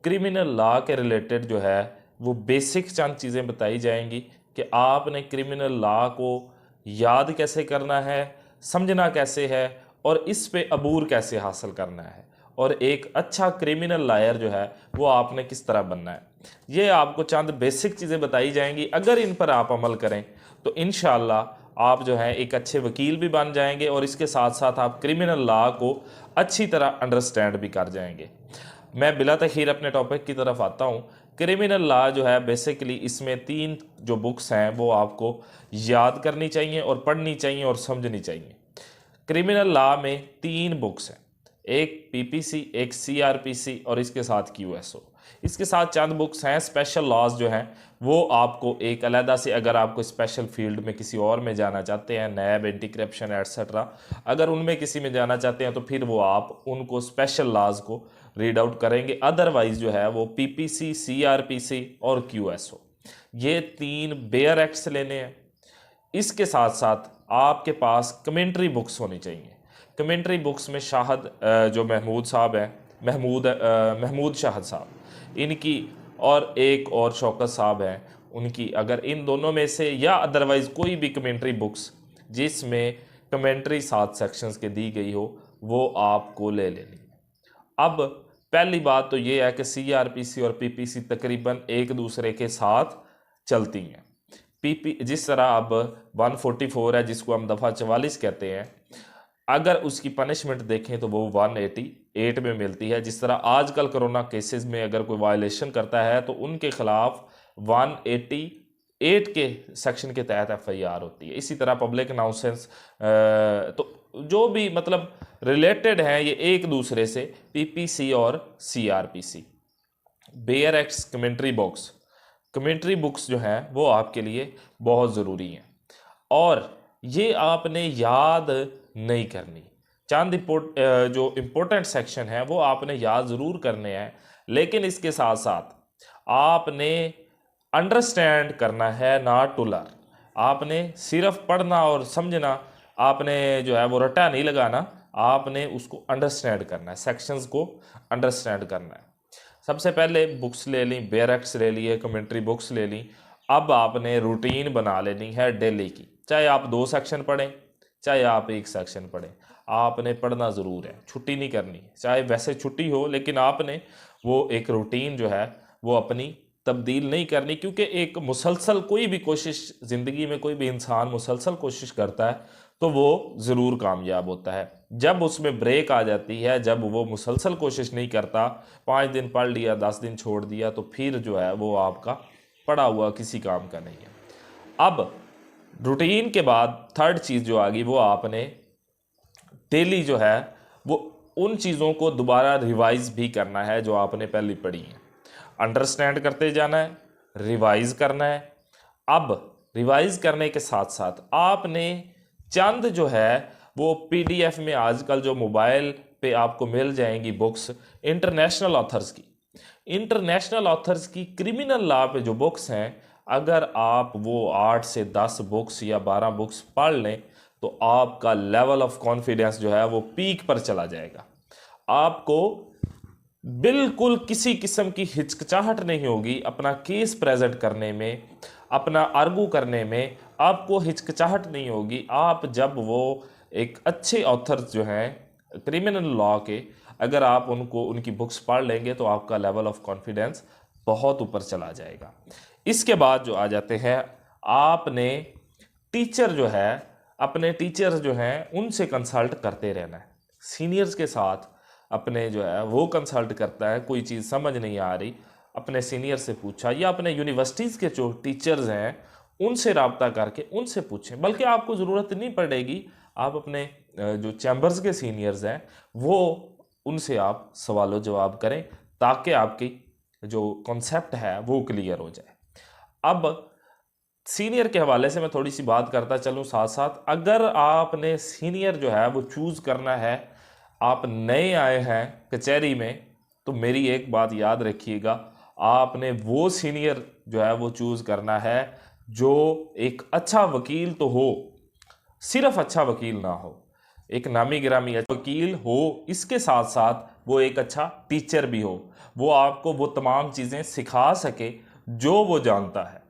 Criminal law के related जो है वो बेसिक चंद चीज़ें बताई जाएंगी कि आपने क्रिमिनल लॉ को याद कैसे करना है, समझना कैसे है और इस पे अबूर कैसे हासिल करना है, और एक अच्छा क्रिमिनल लॉयर जो है वो आपने किस तरह बनना है। ये आपको चंद बेसिक चीज़ें बताई जाएंगी। अगर इन पर आप अमल करें तो इंशाअल्लाह आप जो है एक अच्छे वकील भी बन जाएंगे और इसके साथ साथ आप क्रिमिनल लॉ को अच्छी तरह अंडरस्टैंड भी कर जाएंगे। मैं बिला तखीर अपने टॉपिक की तरफ आता हूँ। क्रिमिनल लॉ जो है बेसिकली इसमें 3 जो बुक्स हैं वो आपको याद करनी चाहिए और पढ़नी चाहिए और समझनी चाहिए। क्रिमिनल लॉ में 3 बुक्स हैं, एक पीपीसी, एक सीआरपीसी और इसके साथ क्यूएसओ। इसके साथ चंद बुक्स हैं स्पेशल लॉज जो हैं वो आपको एक अलहदा से, अगर आपको स्पेशल फील्ड में किसी और में जाना चाहते हैं, नैब, एंटी करप्शन एट्सेट्रा, अगर उनमें किसी में जाना चाहते हैं तो फिर वो आप उनको स्पेशल लॉज को रीड आउट करेंगे। अदरवाइज जो है वो पीपीसी, सीआरपीसी और क्यूएसओ, ये 3 बेयर एक्ट से लेने हैं। इसके साथ साथ आपके पास कमेंट्री बुक्स होनी चाहिए। कमेंट्री बुक्स में शाहद जो महमूद साहब हैं, महमूद शाहद साहब, इनकी और एक और शौकत साहब हैं उनकी, अगर इन दोनों में से या अदरवाइज़ कोई भी कमेंट्री बुक्स जिसमें कमेंट्री 7 सेक्शंस के दी गई हो वो आपको ले लेनी है। अब पहली बात तो ये है कि सीआरपीसी और पीपीसी तकरीबन एक दूसरे के साथ चलती हैं। पीपी जिस तरह अब 144 है जिसको हम दफ़ा 44 कहते हैं, अगर उसकी पनिशमेंट देखें तो वो 188 में मिलती है। जिस तरह आजकल कोरोना केसेस में अगर कोई वायलेशन करता है तो उनके खिलाफ 188 के सेक्शन के तहत एफआईआर होती है। इसी तरह पब्लिक अनाउंसेंस, तो जो भी मतलब रिलेटेड हैं ये एक दूसरे से, पीपीसी और CrPC. Bear acts commentary books जो हैं वो आपके लिए बहुत ज़रूरी हैं और ये आपने याद नहीं करनी। चंद जो इम्पोर्टेंट सेक्शन है वो आपने याद ज़रूर करने हैं, लेकिन इसके साथ साथ आपने अंडरस्टैंड करना है, नॉट टू लर्न। आपने सिर्फ पढ़ना और समझना, आपने जो है वो रट्टा नहीं लगाना, आपने उसको अंडरस्टैंड करना है, सेक्शंस को अंडरस्टैंड करना है। सबसे पहले बुक्स ले ली, बेयर एक्ट्स ले लिए, कमेंट्री बुक्स ले ली। अब आपने रूटीन बना लेनी है डेली की, चाहे आप 2 सेक्शन पढ़ें चाहे आप 1 सेक्शन पढ़ें, आपने पढ़ना ज़रूर है, छुट्टी नहीं करनी। चाहे वैसे छुट्टी हो लेकिन आपने वो एक रूटीन जो है वो अपनी तब्दील नहीं करनी, क्योंकि एक मुसलसल कोई भी कोशिश ज़िंदगी में, कोई भी इंसान मुसलसल कोशिश करता है तो वो ज़रूर कामयाब होता है। जब उसमें ब्रेक आ जाती है, जब वो मुसलसल कोशिश नहीं करता, 5 दिन पढ़ लिया 10 दिन छोड़ दिया, तो फिर जो है वो आपका पढ़ा हुआ किसी काम का नहीं है। अब रूटीन के बाद थर्ड चीज़ जो आ गई वो आपने डेली जो है वो उन चीज़ों को दोबारा रिवाइज भी करना है जो आपने पहले पढ़ी हैं। अंडरस्टैंड करते जाना है, रिवाइज करना है। अब रिवाइज करने के साथ साथ आपने चंद जो है वो पीडीएफ में आजकल जो मोबाइल पे आपको मिल जाएंगी बुक्स, इंटरनेशनल ऑथर्स की क्रिमिनल लॉ पे जो बुक्स हैं, अगर आप वो 8 से 10 बुक्स या 12 बुक्स पढ़ लें तो आपका लेवल ऑफ कॉन्फिडेंस जो है वो पीक पर चला जाएगा। आपको बिल्कुल किसी किस्म की हिचकिचाहट नहीं होगी अपना केस प्रेजेंट करने में, अपना आर्गू करने में आपको हिचकिचाहट नहीं होगी। आप जब वो एक अच्छे ऑथर जो हैं क्रिमिनल लॉ के, अगर आप उनकी बुक्स पढ़ लेंगे तो आपका लेवल ऑफ कॉन्फिडेंस बहुत ऊपर चला जाएगा। इसके बाद जो आ जाते हैं, आपने टीचर जो है, अपने टीचर जो हैं उनसे कंसल्ट करते रहना है। सीनियर्स के साथ अपने जो है वो कंसल्ट करता है, कोई चीज़ समझ नहीं आ रही अपने सीनियर से पूछा, या अपने यूनिवर्सिटीज़ के जो टीचर्स हैं उनसे रब्ता करके उनसे पूछें। बल्कि आपको ज़रूरत नहीं पड़ेगी, आप अपने जो चैम्बर्स के सीनियर्स हैं वो उनसे आप सवाल जवाब करें ताकि आपकी जो कॉन्सेप्ट है वो क्लियर हो जाए। अब सीनियर के हवाले से मैं थोड़ी सी बात करता चलूँ साथ साथ। अगर आपने सीनियर जो है वो चूज़ करना है, आप नए आए हैं कचहरी में, तो मेरी एक बात याद रखिएगा, आपने वो सीनियर जो है वो चूज़ करना है जो एक अच्छा वकील तो हो, सिर्फ अच्छा वकील ना हो, एक नामी गिरामी वकील हो, इसके साथ साथ वो एक अच्छा टीचर भी हो, वो आपको वो तमाम चीज़ें सिखा सके जो वो जानता है।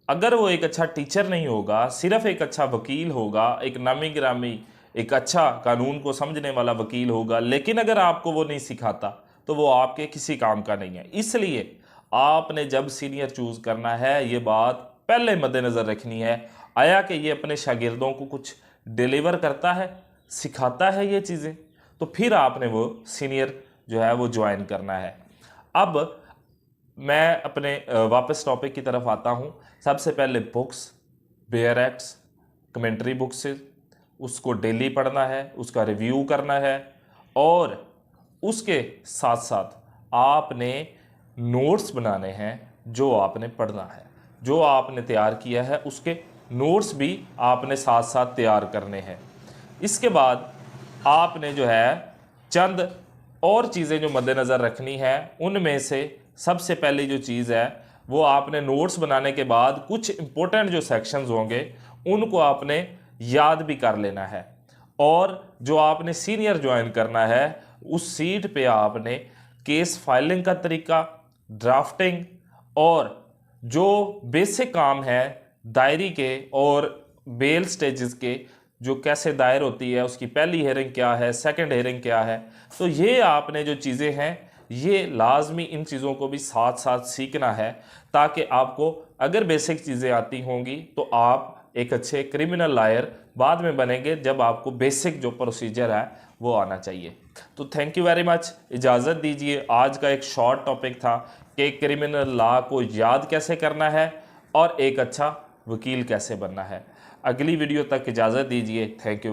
अगर वो एक अच्छा टीचर नहीं होगा, सिर्फ एक अच्छा वकील होगा, एक नामी गिरामी एक अच्छा कानून को समझने वाला वकील होगा, लेकिन अगर आपको वो नहीं सिखाता तो वो आपके किसी काम का नहीं है। इसलिए आपने जब सीनियर चूज़ करना है, ये बात पहले मद्देनज़र रखनी है, आया कि ये अपने शागिर्दों को कुछ डिलीवर करता है, सिखाता है ये चीज़ें, तो फिर आपने वो सीनियर जो है वो ज्वाइन करना है। अब मैं अपने वापस टॉपिक की तरफ आता हूँ। सबसे पहले books, bear acts, commentary books से उसको डेली पढ़ना है, उसका रिव्यू करना है, और उसके साथ साथ आपने नोट्स बनाने हैं जो आपने पढ़ना है, जो आपने तैयार किया है उसके नोट्स भी आपने साथ साथ तैयार करने हैं। इसके बाद आपने जो है चंद और चीज़ें जो मद्देनज़र रखनी है, उनमें से सबसे पहली जो चीज़ है वो आपने नोट्स बनाने के बाद कुछ इंपॉर्टेंट जो सेक्शंस होंगे उनको आपने याद भी कर लेना है, और जो आपने सीनियर ज्वाइन करना है उस सीट पे आपने केस फाइलिंग का तरीका, ड्राफ्टिंग और जो बेसिक काम है दायरी के और बेल स्टेजेस के, जो कैसे दायर होती है, उसकी पहली हेयरिंग क्या है, सेकंड हेयरिंग क्या है, तो ये आपने जो चीज़ें हैं ये लाजमी इन चीज़ों को भी साथ साथ सीखना है, ताकि आपको अगर बेसिक चीज़ें आती होंगी तो आप एक अच्छे क्रिमिनल लॉयर बाद में बनेंगे, जब आपको बेसिक जो प्रोसीजर है वो आना चाहिए। तो थैंक यू वेरी मच, इजाज़त दीजिए। आज का एक शॉर्ट टॉपिक था कि क्रिमिनल लॉ को याद कैसे करना है और एक अच्छा वकील कैसे बनना है। अगली वीडियो तक इजाज़त दीजिए। Thank you.